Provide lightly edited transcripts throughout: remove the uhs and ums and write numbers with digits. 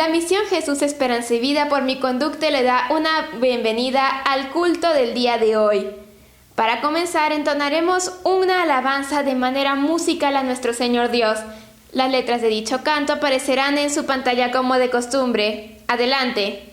La Misión Jesús Esperanza y Vida por mi conducta le da una bienvenida al culto del día de hoy. Para comenzar, entonaremos una alabanza de manera musical a nuestro Señor Dios. Las letras de dicho canto aparecerán en su pantalla como de costumbre. Adelante.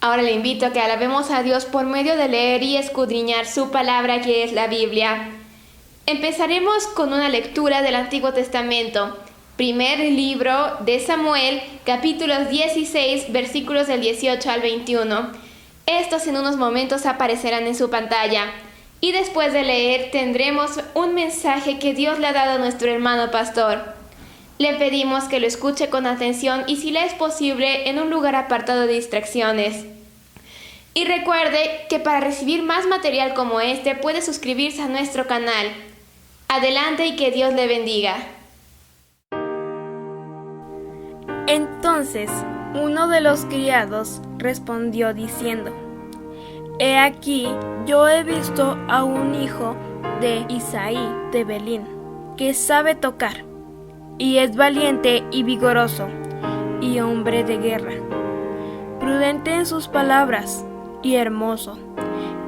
Ahora le invito a que alabemos a Dios por medio de leer y escudriñar su palabra, que es la Biblia. Empezaremos con una lectura del Antiguo Testamento, primer libro de Samuel, capítulos 16, versículos del 18 al 21. Estos en unos momentos aparecerán en su pantalla. Y después de leer tendremos un mensaje que Dios le ha dado a nuestro hermano pastor. Le pedimos que lo escuche con atención y, si le es posible, en un lugar apartado de distracciones. Y recuerde que para recibir más material como este puede suscribirse a nuestro canal. Adelante y que Dios le bendiga. Entonces uno de los criados respondió diciendo: He aquí, yo he visto a un hijo de Isaí de Belín, que sabe tocar, y es valiente y vigoroso, y hombre de guerra, prudente en sus palabras, y hermoso,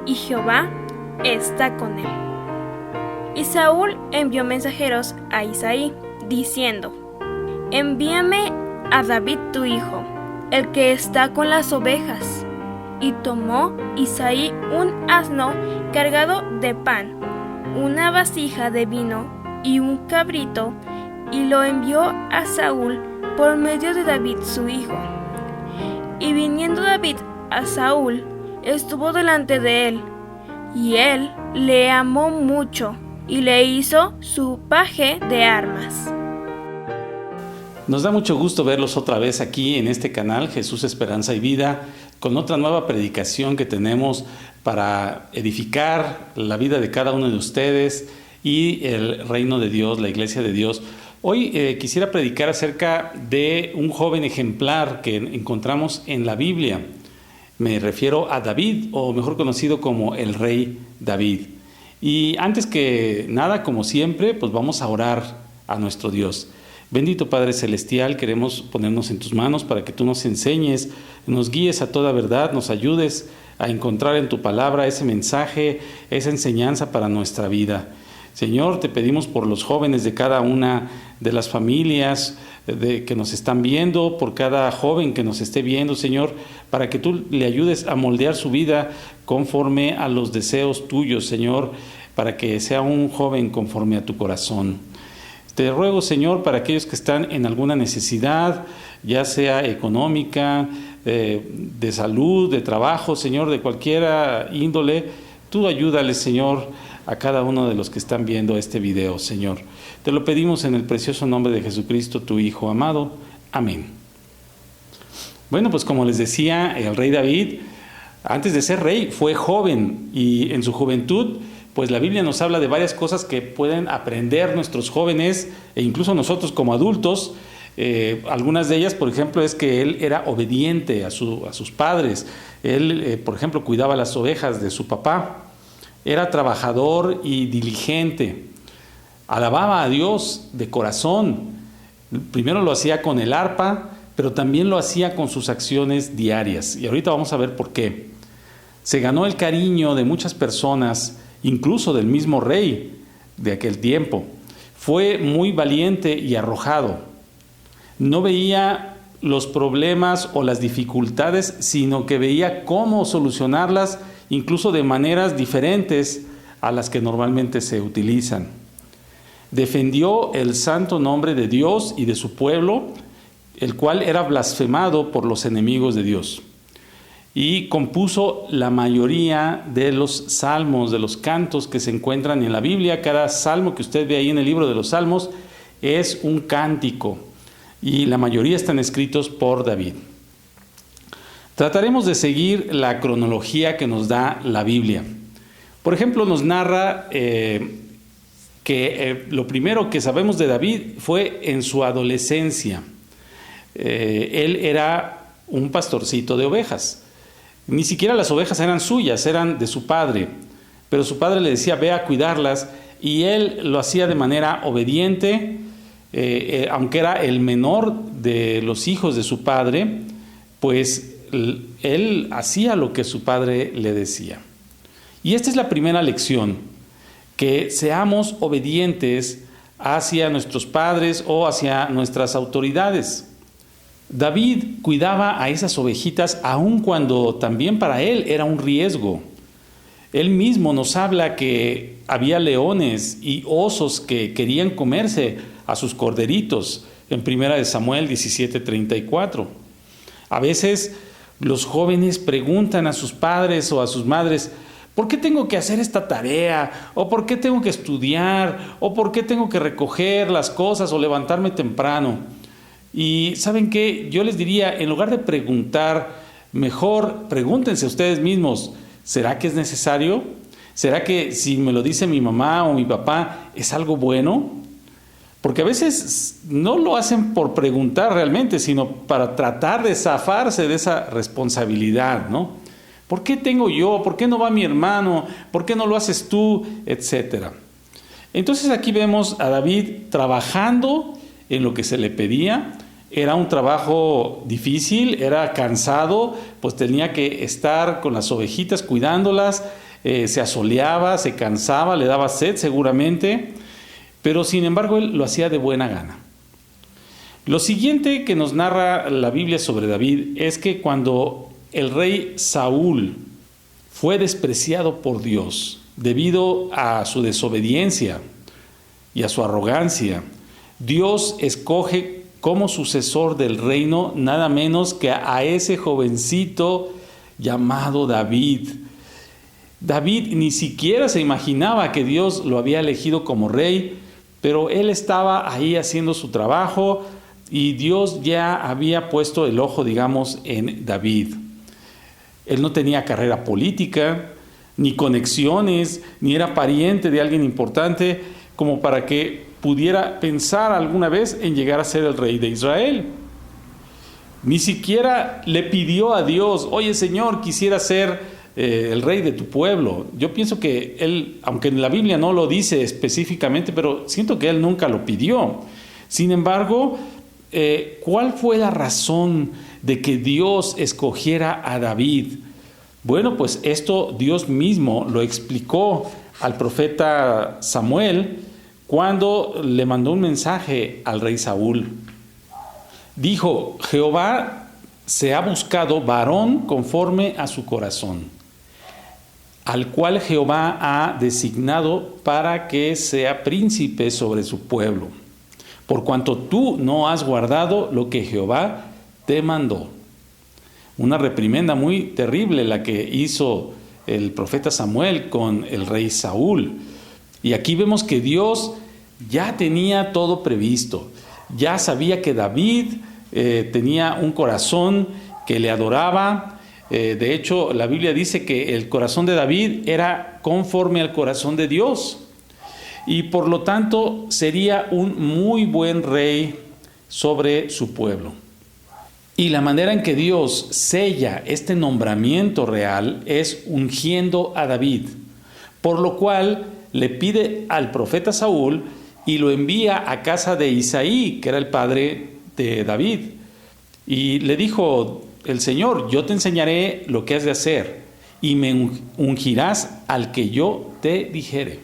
y Jehová está con él. Y Saúl envió mensajeros a Isaí, diciendo: Envíame a David tu hijo, el que está con las ovejas. Y tomó Isaí un asno cargado de pan, una vasija de vino y un cabrito, y lo envió a Saúl por medio de David su hijo. Y viniendo David a Saúl, estuvo delante de él, y él le amó mucho, y le hizo su paje de armas. Nos da mucho gusto verlos otra vez aquí en este canal, Jesús Esperanza y Vida, con otra nueva predicación que tenemos para edificar la vida de cada uno de ustedes y el reino de Dios, la iglesia de Dios. Hoy quisiera predicar acerca de un joven ejemplar que encontramos en la Biblia. Me refiero a David, o mejor conocido como el rey David. Y antes que nada, como siempre, pues vamos a orar a nuestro Dios. Bendito Padre Celestial, queremos ponernos en tus manos para que tú nos enseñes, nos guíes a toda verdad, nos ayudes a encontrar en tu palabra ese mensaje, esa enseñanza para nuestra vida. Señor, te pedimos por los jóvenes de cada una de las familias que nos están viendo, por cada joven que nos esté viendo, Señor, para que tú le ayudes a moldear su vida conforme a los deseos tuyos, Señor, para que sea un joven conforme a tu corazón. Te ruego, Señor, para aquellos que están en alguna necesidad, ya sea económica, de salud, de trabajo, Señor, de cualquier índole, tú ayúdales, Señor, a cada uno de los que están viendo este video, Señor. Te lo pedimos en el precioso nombre de Jesucristo, tu Hijo amado. Amén. Bueno, pues como les decía, el rey David, antes de ser rey, fue joven, y en su juventud, pues la Biblia nos habla de varias cosas que pueden aprender nuestros jóvenes e incluso nosotros como adultos. Algunas de ellas, por ejemplo, es que él era obediente a sus padres. Él, por ejemplo, cuidaba las ovejas de su papá. Era trabajador y diligente. Alababa a Dios de corazón. Primero lo hacía con el arpa, pero también lo hacía con sus acciones diarias. Y ahorita vamos a ver por qué. Se ganó el cariño de muchas personas, incluso del mismo rey de aquel tiempo. Fue muy valiente y arrojado. No veía los problemas o las dificultades, sino que veía cómo solucionarlas, incluso de maneras diferentes a las que normalmente se utilizan. Defendió el santo nombre de Dios y de su pueblo, el cual era blasfemado por los enemigos de Dios. Y compuso la mayoría de los salmos, de los cantos que se encuentran en la Biblia. Cada salmo que usted ve ahí en el libro de los Salmos es un cántico, y la mayoría están escritos por David. Trataremos de seguir la cronología que nos da la Biblia. Por ejemplo, nos narra que lo primero que sabemos de David fue en su adolescencia. Él era un pastorcito de ovejas. Ni siquiera las ovejas eran suyas, eran de su padre, pero su padre le decía, ve a cuidarlas, y él lo hacía de manera obediente, aunque era el menor de los hijos de su padre, pues él hacía lo que su padre le decía. Y esta es la primera lección, que seamos obedientes hacia nuestros padres o hacia nuestras autoridades. David cuidaba a esas ovejitas aun cuando también para él era un riesgo. Él mismo nos habla que había leones y osos que querían comerse a sus corderitos en 1 Samuel 17:34. A veces los jóvenes preguntan a sus padres o a sus madres, ¿por qué tengo que hacer esta tarea? ¿O por qué tengo que estudiar? ¿O por qué tengo que recoger las cosas o levantarme temprano? Y ¿saben qué? Yo les diría, en lugar de preguntar, mejor pregúntense ustedes mismos, ¿será que es necesario? ¿Será que si me lo dice mi mamá o mi papá es algo bueno? Porque a veces no lo hacen por preguntar realmente, sino para tratar de zafarse de esa responsabilidad, ¿no? ¿Por qué tengo yo? ¿Por qué no va mi hermano? ¿Por qué no lo haces tú? Etcétera. Entonces aquí vemos a David trabajando en lo que se le pedía. Era un trabajo difícil, era cansado, pues tenía que estar con las ovejitas cuidándolas, se asoleaba, se cansaba, le daba sed seguramente, pero sin embargo él lo hacía de buena gana. Lo siguiente que nos narra la Biblia sobre David es que cuando el rey Saúl fue despreciado por Dios debido a su desobediencia y a su arrogancia, Dios escoge como sucesor del reino nada menos que a ese jovencito llamado David. David ni siquiera se imaginaba que Dios lo había elegido como rey, pero él estaba ahí haciendo su trabajo y Dios ya había puesto el ojo, digamos, en David. Él no tenía carrera política, ni conexiones, ni era pariente de alguien importante como para que pudiera pensar alguna vez en llegar a ser el rey de Israel. Ni siquiera le pidió a Dios, oye Señor, quisiera ser el rey de tu pueblo. Yo pienso que él, aunque en la Biblia no lo dice específicamente, pero siento que él nunca lo pidió, Sin embargo, ¿cuál fue la razón de que Dios escogiera a David? Bueno, pues esto Dios mismo lo explicó al profeta Samuel cuando le mandó un mensaje al rey Saúl. Dijo: Jehová se ha buscado varón conforme a su corazón, al cual Jehová ha designado para que sea príncipe sobre su pueblo, por cuanto tú no has guardado lo que Jehová te mandó. Una reprimenda muy terrible la que hizo el profeta Samuel con el rey Saúl. Y aquí vemos que Dios ya tenía todo previsto. Ya sabía que David tenía un corazón que le adoraba. De hecho, la Biblia dice que el corazón de David era conforme al corazón de Dios. Y por lo tanto sería un muy buen rey sobre su pueblo. Y la manera en que Dios sella este nombramiento real es ungiendo a David, por lo cual le pide al profeta Saúl y lo envía a casa de Isaí, que era el padre de David. Y le dijo el Señor: yo te enseñaré lo que has de hacer y me ungirás al que yo te dijere.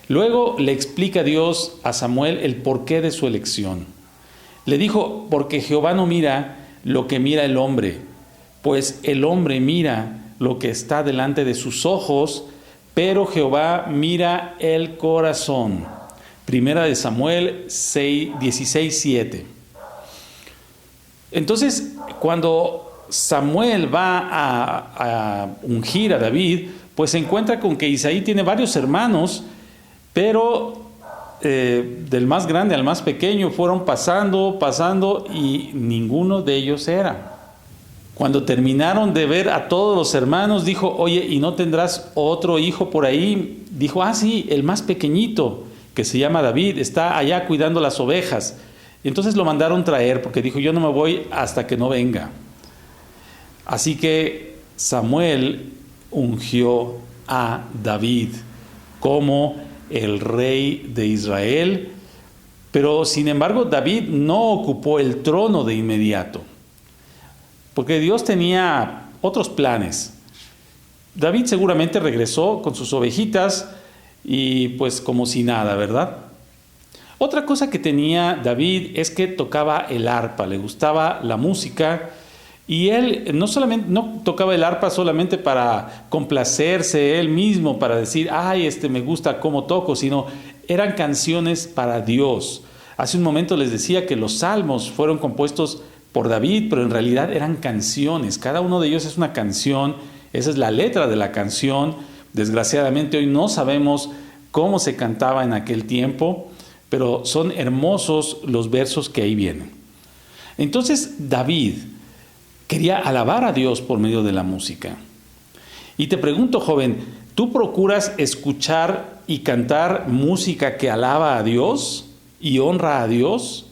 Luego le explica Dios a Samuel el porqué de su elección. Le dijo: porque Jehová no mira lo que mira el hombre, pues el hombre mira lo que está delante de sus ojos, pero Jehová mira el corazón. Primera de Samuel 16:7. Entonces, cuando Samuel va a ungir a David, pues se encuentra con que Isaí tiene varios hermanos, pero del más grande al más pequeño fueron pasando y ninguno de ellos era. Cuando terminaron de ver a todos los hermanos, dijo: oye, ¿y no tendrás otro hijo por ahí? Dijo: sí, el más pequeñito, que se llama David, está allá cuidando las ovejas. Entonces lo mandaron traer, porque dijo: yo no me voy hasta que no venga. Así que Samuel ungió a David como el rey de Israel, pero sin embargo David no ocupó el trono de inmediato, porque Dios tenía otros planes. David seguramente regresó con sus ovejitas y pues como si nada, ¿verdad? Otra cosa que tenía David es que tocaba el arpa, le gustaba la música. Y él no tocaba el arpa solamente para complacerse él mismo, para decir: ay, me gusta cómo toco, sino eran canciones para Dios. Hace un momento les decía que los salmos fueron compuestos por David, pero en realidad eran canciones. Cada uno de ellos es una canción, esa es la letra de la canción. Desgraciadamente hoy no sabemos cómo se cantaba en aquel tiempo, pero son hermosos los versos que ahí vienen. Entonces David quería alabar a Dios por medio de la música. Y te pregunto, joven, ¿tú procuras escuchar y cantar música que alaba a Dios y honra a Dios?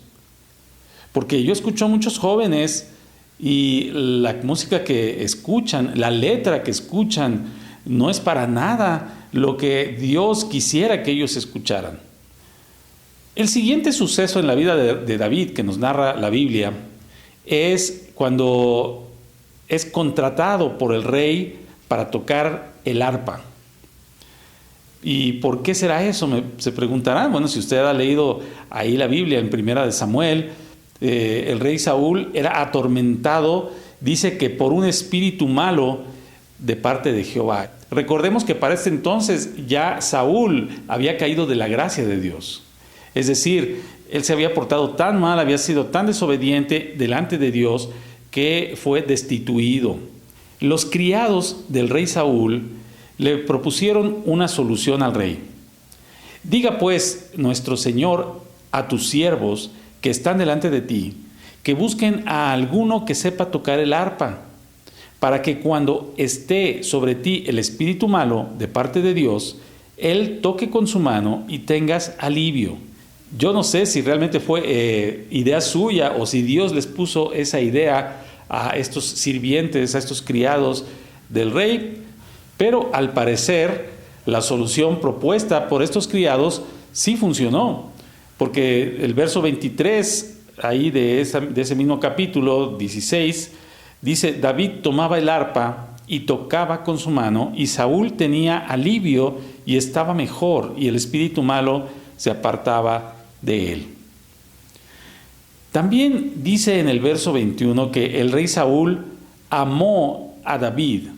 Porque yo escucho a muchos jóvenes y la música que escuchan, la letra que escuchan, no es para nada lo que Dios quisiera que ellos escucharan. El siguiente suceso en la vida de David que nos narra la Biblia es cuando es contratado por el rey para tocar el arpa. ¿Y por qué será eso? Se preguntarán. Bueno, si usted ha leído ahí la Biblia en Primera de Samuel, el rey Saúl era atormentado, dice que por un espíritu malo de parte de Jehová. Recordemos que para este entonces ya Saúl había caído de la gracia de Dios. Es decir, él se había portado tan mal, había sido tan desobediente delante de Dios que fue destituido. Los criados del rey Saúl le propusieron una solución al rey. Diga pues nuestro Señor a tus siervos que están delante de ti, que busquen a alguno que sepa tocar el arpa, para que cuando esté sobre ti el espíritu malo de parte de Dios, él toque con su mano y tengas alivio. Yo no sé si realmente fue idea suya o si Dios les puso esa idea a estos sirvientes, a estos criados del rey, pero al parecer la solución propuesta por estos criados sí funcionó. porque el verso 23, ahí de ese mismo capítulo 16, dice: David tomaba el arpa y tocaba con su mano, y Saúl tenía alivio y estaba mejor, y el espíritu malo se apartaba de él. También dice en el verso 21 que el rey Saúl amó a David.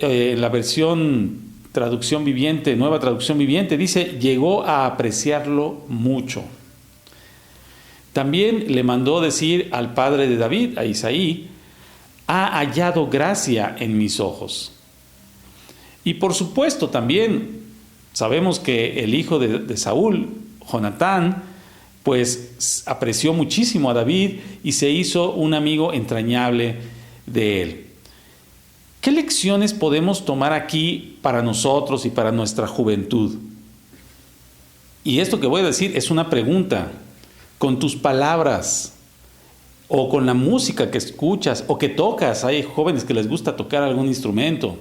La versión traducción viviente, nueva traducción viviente, dice: llegó a apreciarlo mucho. También le mandó decir al padre de David, a Isaí: ha hallado gracia en mis ojos. Y por supuesto también sabemos que el hijo de Saúl, Jonatán, pues apreció muchísimo a David y se hizo un amigo entrañable de él. ¿Qué lecciones podemos tomar aquí para nosotros y para nuestra juventud? Y esto que voy a decir es una pregunta. Con tus palabras o con la música que escuchas o que tocas, hay jóvenes que les gusta tocar algún instrumento,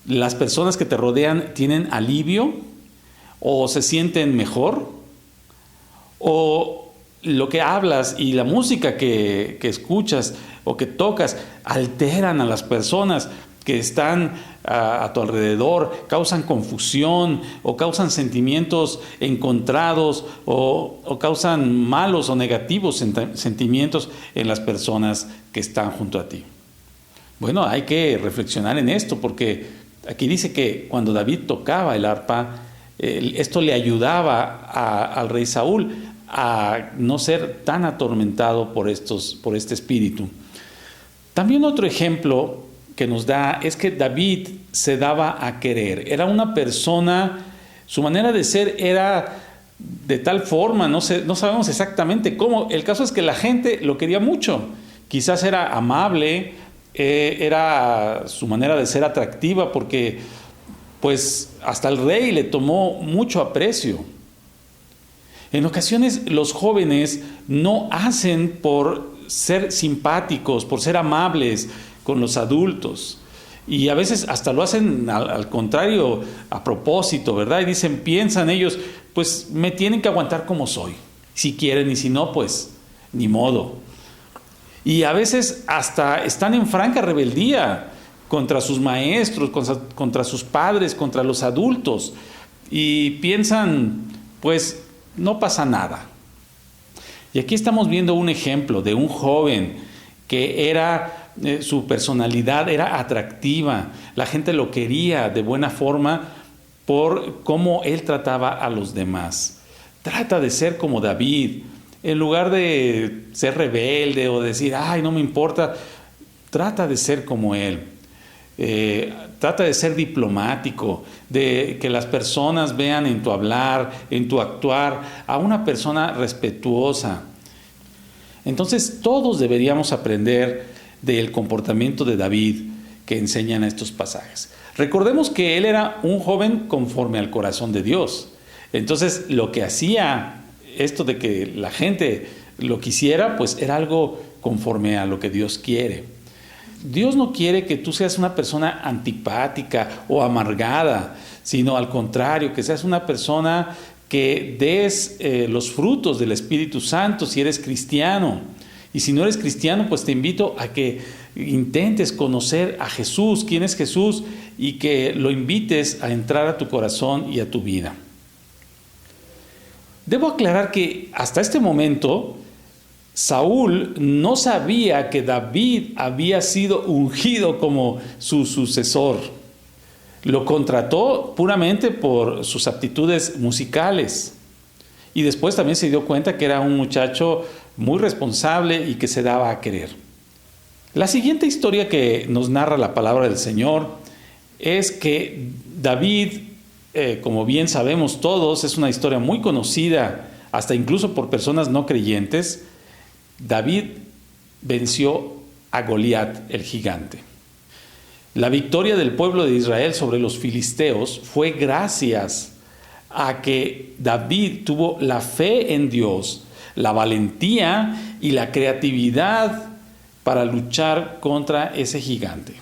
¿las personas que te rodean tienen alivio o se sienten mejor? ¿O lo que hablas y la música que escuchas o que tocas alteran a las personas que están a tu alrededor, causan confusión o causan sentimientos encontrados o causan malos o negativos sentimientos en las personas que están junto a ti? Bueno, hay que reflexionar en esto, porque aquí dice que cuando David tocaba el arpa, esto le ayudaba al rey Saúl a no ser tan atormentado por este espíritu. También otro ejemplo que nos da es que David se daba a querer. Era una persona, su manera de ser era de tal forma, no sabemos exactamente cómo. El caso es que la gente lo quería mucho. Quizás era amable, era su manera de ser atractiva, porque pues hasta el rey le tomó mucho aprecio. En ocasiones los jóvenes no hacen por ser simpáticos, por ser amables con los adultos, y a veces hasta lo hacen al contrario, a propósito, ¿verdad? Y piensan ellos, pues me tienen que aguantar como soy, si quieren, y si no, pues ni modo. Y a veces hasta están en franca rebeldía contra sus maestros, contra sus padres, contra los adultos, y piensan, pues no pasa nada. Y aquí estamos viendo un ejemplo de un joven que su personalidad era atractiva, la gente lo quería de buena forma por cómo él trataba a los demás. Trata de ser como David, en lugar de ser rebelde o decir, ay, no me importa, trata de ser como él. Trata de ser diplomático, de que las personas vean en tu hablar, en tu actuar, a una persona respetuosa. Entonces todos deberíamos aprender del comportamiento de David que enseñan estos pasajes. Recordemos que él era un joven conforme al corazón de Dios. Entonces lo que hacía esto de que la gente lo quisiera, pues era algo conforme a lo que Dios quiere. Dios no quiere que tú seas una persona antipática o amargada, sino al contrario, que seas una persona que des los frutos del Espíritu Santo si eres cristiano. Y si no eres cristiano, pues te invito a que intentes conocer a Jesús, quién es Jesús, y que lo invites a entrar a tu corazón y a tu vida. Debo aclarar que hasta este momento Saúl no sabía que David había sido ungido como su sucesor. Lo contrató puramente por sus aptitudes musicales. Y después también se dio cuenta que era un muchacho muy responsable y que se daba a querer. La siguiente historia que nos narra la palabra del Señor es que David, como bien sabemos todos, es una historia muy conocida, hasta incluso por personas no creyentes. David venció a Goliat, el gigante. La victoria del pueblo de Israel sobre los filisteos fue gracias a que David tuvo la fe en Dios, la valentía y la creatividad para luchar contra ese gigante.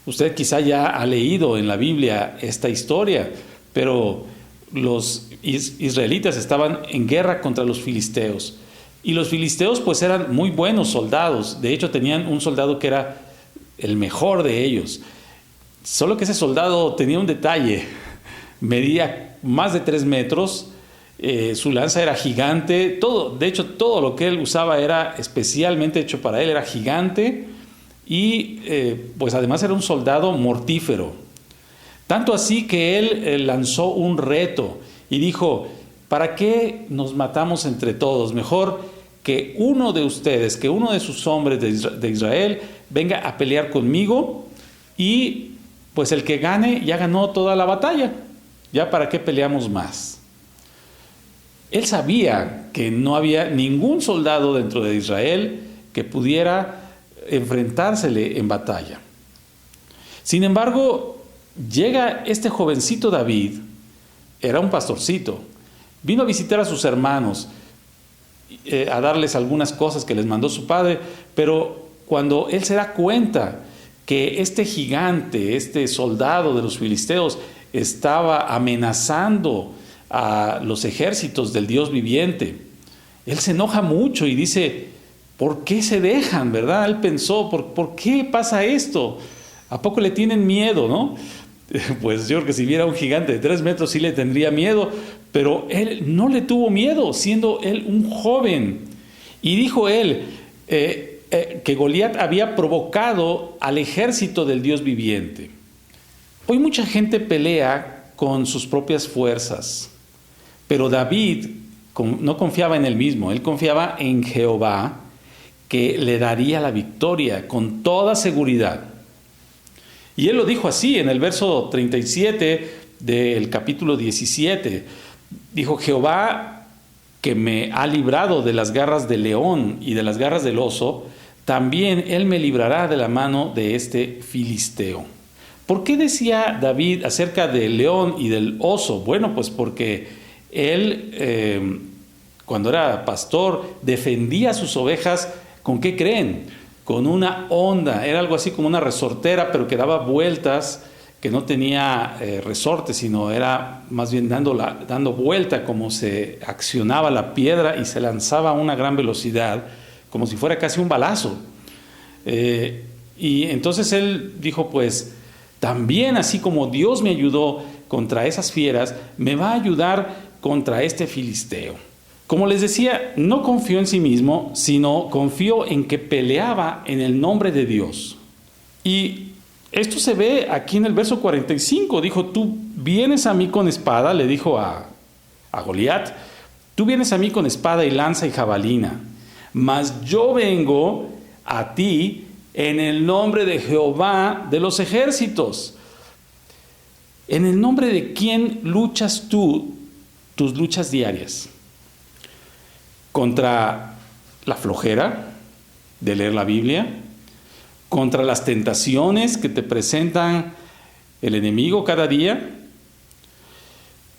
Usted quizá ya ha leído en la Biblia esta historia, pero los israelitas estaban en guerra contra los filisteos. Y los filisteos pues eran muy buenos soldados. De hecho tenían un soldado que era el mejor de ellos. Solo que ese soldado tenía un detalle. Medía más de 3 metros. Su lanza era gigante. De hecho todo lo que él usaba era especialmente hecho para él. Era gigante. Y pues además era un soldado mortífero. Tanto así que él lanzó un reto y dijo: ¿para qué nos matamos entre todos? Mejor que uno de ustedes, que uno de sus hombres de Israel venga a pelear conmigo, y pues el que gane ya ganó toda la batalla. Ya para qué peleamos más. Él sabía que no había ningún soldado dentro de Israel que pudiera enfrentársele en batalla. Sin embargo, llega este jovencito David. Era un pastorcito. Vino a visitar a sus hermanos, a darles algunas cosas que les mandó su padre, pero cuando él se da cuenta que este gigante, este soldado de los filisteos, estaba amenazando a los ejércitos del Dios viviente, él se enoja mucho y dice: ¿por qué se dejan, verdad? Él pensó: ¿por qué pasa esto? ¿A poco le tienen miedo, no? Pues yo creo que si viera un gigante de 3 metros sí le tendría miedo, pero él no le tuvo miedo, siendo él un joven. Y dijo él que Goliat había provocado al ejército del Dios viviente. Hoy mucha gente pelea con sus propias fuerzas, pero David no confiaba en él mismo, él confiaba en Jehová, que le daría la victoria con toda seguridad. Y él lo dijo así en el verso 37 del capítulo 17. Dijo: Jehová, que me ha librado de las garras del león y de las garras del oso, también él me librará de la mano de este filisteo. ¿Por qué decía David acerca del león y del oso? Bueno, pues porque él, cuando era pastor, defendía a sus ovejas. ¿Con qué creen? Con una honda. Era algo así como una resortera, pero que daba vueltas, que no tenía resorte, sino era más bien dando vuelta, como se accionaba la piedra y se lanzaba a una gran velocidad, como si fuera casi un balazo. Y entonces él dijo: pues también, así como Dios me ayudó contra esas fieras, me va a ayudar contra este filisteo. Como les decía, no confió en sí mismo, sino confió en que peleaba en el nombre de Dios. Y esto se ve aquí en el verso 45. Dijo: tú vienes a mí con espada, le dijo a Goliat, tú vienes a mí con espada y lanza y jabalina, mas yo vengo a ti en el nombre de Jehová de los ejércitos. ¿En el nombre de quién luchas tú tus luchas diarias? ¿Contra la flojera de leer la Biblia? ¿Contra las tentaciones que te presentan el enemigo cada día?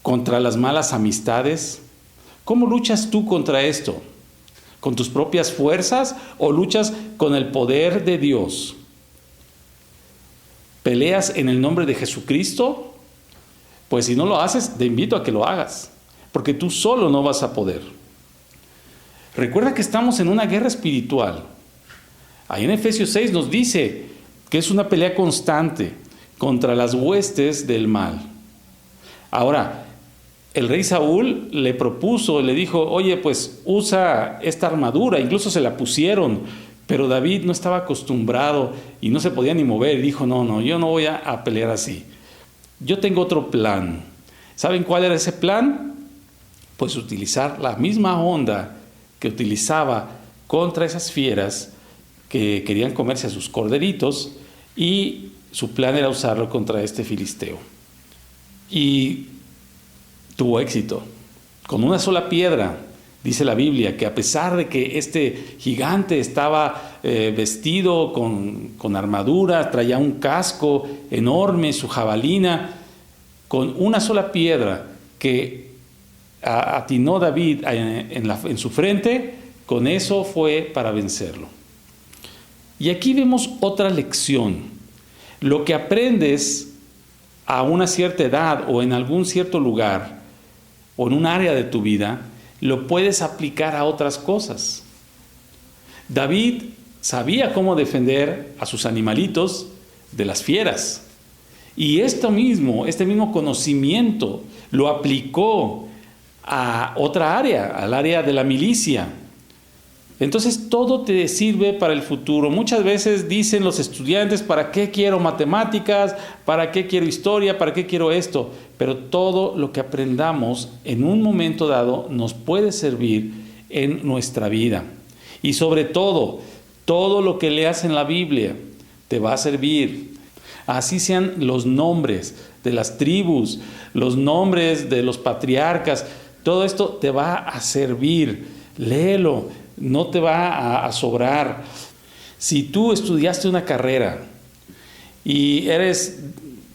¿Contra las malas amistades? ¿Cómo luchas tú contra esto? ¿Con tus propias fuerzas o luchas con el poder de Dios? ¿Peleas en el nombre de Jesucristo? Pues si no lo haces, te invito a que lo hagas, porque tú solo no vas a poder. Recuerda que estamos en una guerra espiritual. Ahí en Efesios 6 nos dice que es una pelea constante contra las huestes del mal. Ahora, el rey Saúl le propuso, le dijo: oye, pues usa esta armadura. Incluso se la pusieron, pero David no estaba acostumbrado y no se podía ni mover. Y dijo: no, yo no voy a pelear así. Yo tengo otro plan. ¿Saben cuál era ese plan? Pues utilizar la misma honda que utilizaba contra esas fieras que querían comerse a sus corderitos, y su plan era usarlo contra este filisteo. Y tuvo éxito. Con una sola piedra, dice la Biblia, que a pesar de que este gigante estaba vestido con armadura, traía un casco enorme, su jabalina, con una sola piedra que atinó David en su frente, con eso fue para vencerlo. Y aquí vemos otra lección. Lo que aprendes a una cierta edad o en algún cierto lugar o en un área de tu vida, lo puedes aplicar a otras cosas. David sabía cómo defender a sus animalitos de las fieras. Y este mismo conocimiento lo aplicó a otra área, al área de la milicia. Entonces todo te sirve para el futuro. Muchas veces dicen los estudiantes, ¿para qué quiero matemáticas? ¿Para qué quiero historia? ¿Para qué quiero esto? Pero todo lo que aprendamos en un momento dado nos puede servir en nuestra vida. Y sobre todo lo que leas en la Biblia te va a servir. Así sean los nombres de las tribus, los nombres de los patriarcas, todo esto te va a servir. Léelo, no te va a sobrar. Si tú estudiaste una carrera y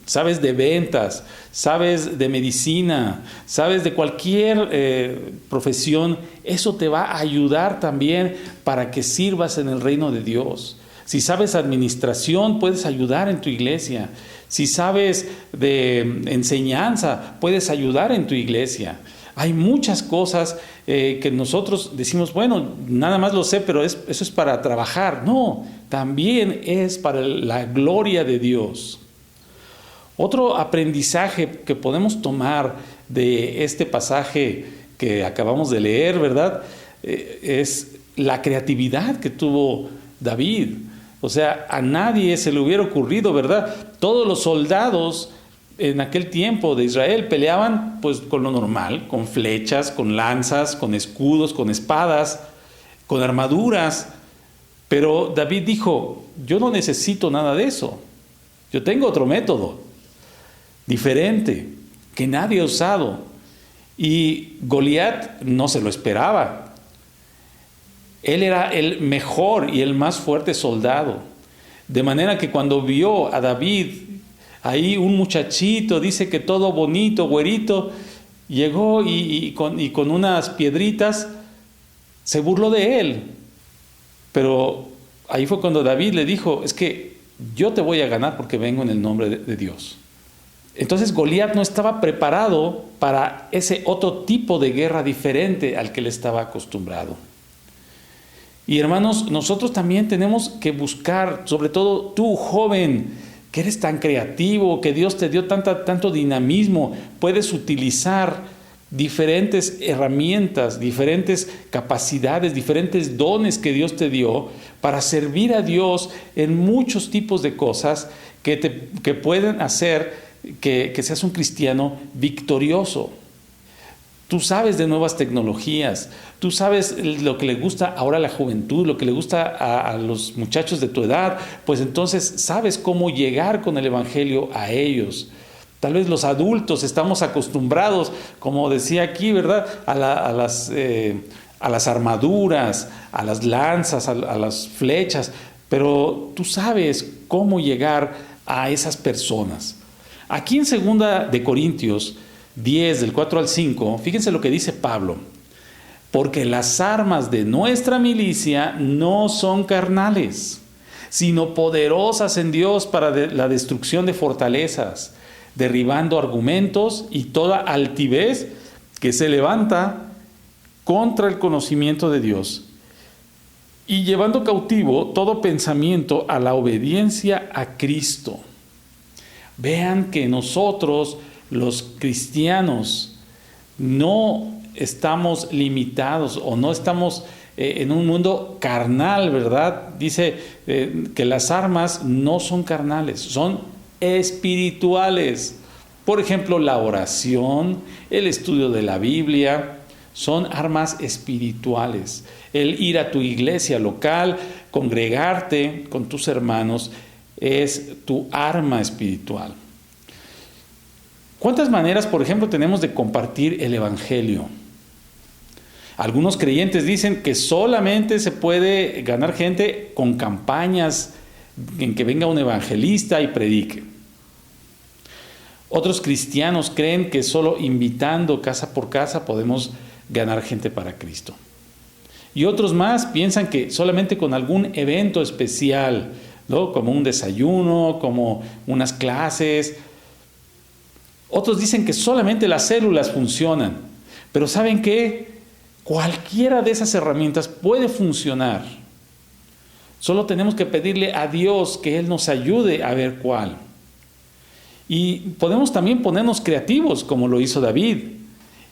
sabes de ventas, sabes de medicina, sabes de cualquier profesión, eso te va a ayudar también para que sirvas en el reino de Dios. Si sabes administración, puedes ayudar en tu iglesia. Si sabes de enseñanza, puedes ayudar en tu iglesia. Hay muchas cosas que nosotros decimos, bueno, nada más lo sé, pero eso es para trabajar. No, también es para la gloria de Dios. Otro aprendizaje que podemos tomar de este pasaje que acabamos de leer, ¿verdad? Es la creatividad que tuvo David. O sea, a nadie se le hubiera ocurrido, ¿verdad? Todos los soldados en aquel tiempo de Israel peleaban pues con lo normal, con flechas, con lanzas, con escudos, con espadas, con armaduras. Pero David dijo, yo no necesito nada de eso. Yo tengo otro método, diferente, que nadie ha usado. Y Goliat no se lo esperaba. Él era el mejor y el más fuerte soldado. De manera que cuando vio a David, ahí un muchachito, dice que todo bonito, güerito, llegó y con unas piedritas se burló de él. Pero ahí fue cuando David le dijo, es que yo te voy a ganar porque vengo en el nombre de Dios. Entonces Goliat no estaba preparado para ese otro tipo de guerra diferente al que él estaba acostumbrado. Y hermanos, nosotros también tenemos que buscar, sobre todo tú, joven, que eres tan creativo, que Dios te dio tanto dinamismo, puedes utilizar diferentes herramientas, diferentes capacidades, diferentes dones que Dios te dio para servir a Dios en muchos tipos de cosas que pueden hacer que seas un cristiano victorioso. Tú sabes de nuevas tecnologías, tú sabes lo que le gusta ahora a la juventud, lo que le gusta a los muchachos de tu edad, pues entonces sabes cómo llegar con el evangelio a ellos. Tal vez los adultos estamos acostumbrados, como decía aquí, ¿verdad?, a las armaduras, a las lanzas, a las flechas, pero tú sabes cómo llegar a esas personas. Aquí en 2 de Corintios 10, del 4 al 5, fíjense lo que dice Pablo. Porque las armas de nuestra milicia no son carnales, sino poderosas en Dios para la destrucción de fortalezas, derribando argumentos y toda altivez que se levanta contra el conocimiento de Dios, y llevando cautivo todo pensamiento a la obediencia a Cristo. Vean que nosotros, los cristianos, no estamos limitados o no estamos en un mundo carnal, ¿verdad? Dice que las armas no son carnales, son espirituales. Por ejemplo, la oración, el estudio de la Biblia, son armas espirituales. El ir a tu iglesia local, congregarte con tus hermanos, es tu arma espiritual. ¿Cuántas maneras, por ejemplo, tenemos de compartir el evangelio? Algunos creyentes dicen que solamente se puede ganar gente con campañas en que venga un evangelista y predique. Otros cristianos creen que solo invitando casa por casa podemos ganar gente para Cristo. Y otros más piensan que solamente con algún evento especial, ¿no?, como un desayuno, como unas clases. Otros dicen que solamente las células funcionan. Pero ¿saben qué? Cualquiera de esas herramientas puede funcionar. Solo tenemos que pedirle a Dios que Él nos ayude a ver cuál. Y podemos también ponernos creativos, como lo hizo David,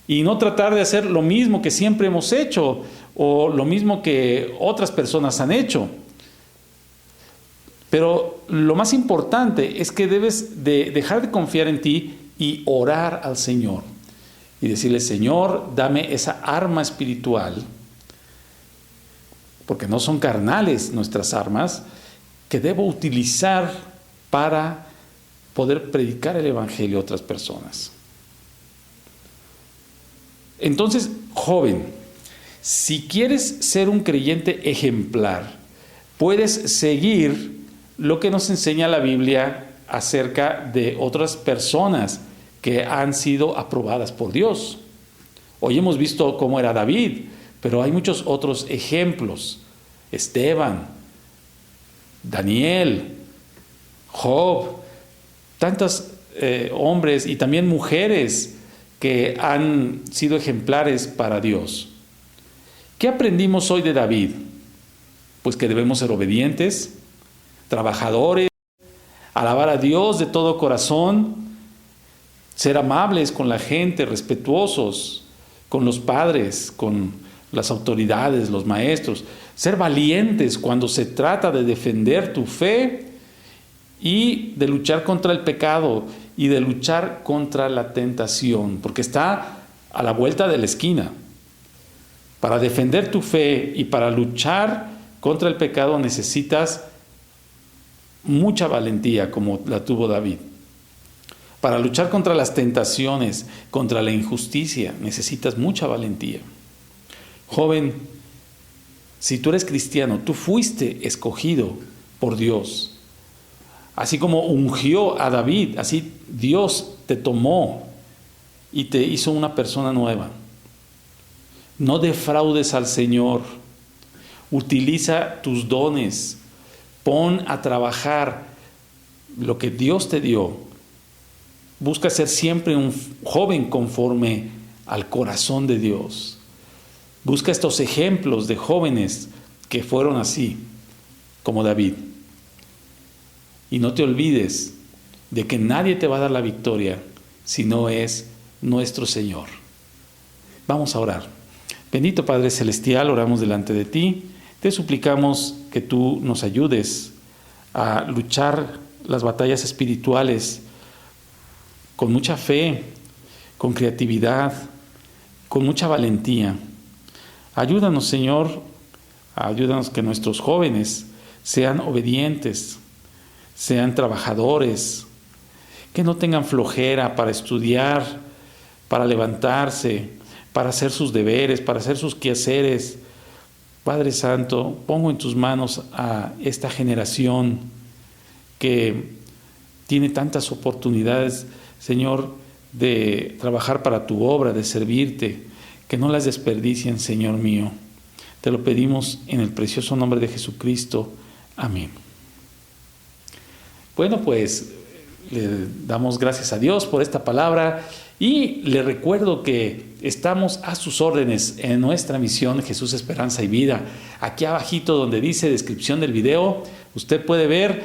y no tratar de hacer lo mismo que siempre hemos hecho o lo mismo que otras personas han hecho. Pero lo más importante es que debes de dejar de confiar en ti y orar al Señor. Y decirle: Señor, dame esa arma espiritual, porque no son carnales nuestras armas, que debo utilizar para poder predicar el Evangelio a otras personas. Entonces, joven, si quieres ser un creyente ejemplar, puedes seguir lo que nos enseña la Biblia acerca de otras personas que han sido aprobadas por Dios. Hoy hemos visto cómo era David, pero hay muchos otros ejemplos: Esteban, Daniel, Job, tantos hombres y también mujeres que han sido ejemplares para Dios. ¿Qué aprendimos hoy de David? Pues que debemos ser obedientes, trabajadores, alabar a Dios de todo corazón, ser amables con la gente, respetuosos con los padres, con las autoridades, los maestros, ser valientes cuando se trata de defender tu fe y de luchar contra el pecado y de luchar contra la tentación, porque está a la vuelta de la esquina. Para defender tu fe y para luchar contra el pecado necesitas mucha valentía, como la tuvo David. Para luchar contra las tentaciones, contra la injusticia, necesitas mucha valentía. Joven, si tú eres cristiano, tú fuiste escogido por Dios. Así como ungió a David, así Dios te tomó y te hizo una persona nueva. No defraudes al Señor. Utiliza tus dones. Pon a trabajar lo que Dios te dio. Busca ser siempre un joven conforme al corazón de Dios. Busca estos ejemplos de jóvenes que fueron así, como David. Y no te olvides de que nadie te va a dar la victoria si no es nuestro Señor. Vamos a orar. Bendito Padre Celestial, oramos delante de ti. Te suplicamos que tú nos ayudes a luchar las batallas espirituales con mucha fe, con creatividad, con mucha valentía. Ayúdanos, Señor, ayúdanos que nuestros jóvenes sean obedientes, sean trabajadores, que no tengan flojera para estudiar, para levantarse, para hacer sus deberes, para hacer sus quehaceres. Padre Santo, pongo en tus manos a esta generación que tiene tantas oportunidades, Señor, de trabajar para tu obra, de servirte, que no las desperdicien, Señor mío. Te lo pedimos en el precioso nombre de Jesucristo. Amén. Bueno, pues le damos gracias a Dios por esta palabra y le recuerdo que estamos a sus órdenes en nuestra misión Jesús, Esperanza y Vida. Aquí abajito donde dice descripción del video, usted puede ver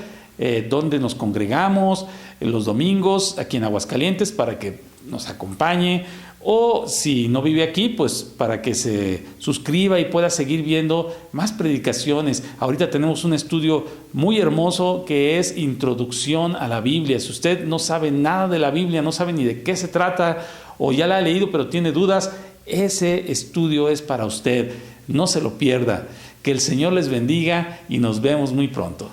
dónde nos congregamos los domingos aquí en Aguascalientes para que nos acompañe, o si no vive aquí, pues para que se suscriba y pueda seguir viendo más predicaciones. Ahorita tenemos un estudio muy hermoso que es Introducción a la Biblia. Si usted no sabe nada de la Biblia, no sabe ni de qué se trata, o ya la ha leído pero tiene dudas, ese estudio es para usted. No se lo pierda. Que el Señor les bendiga y nos vemos muy pronto.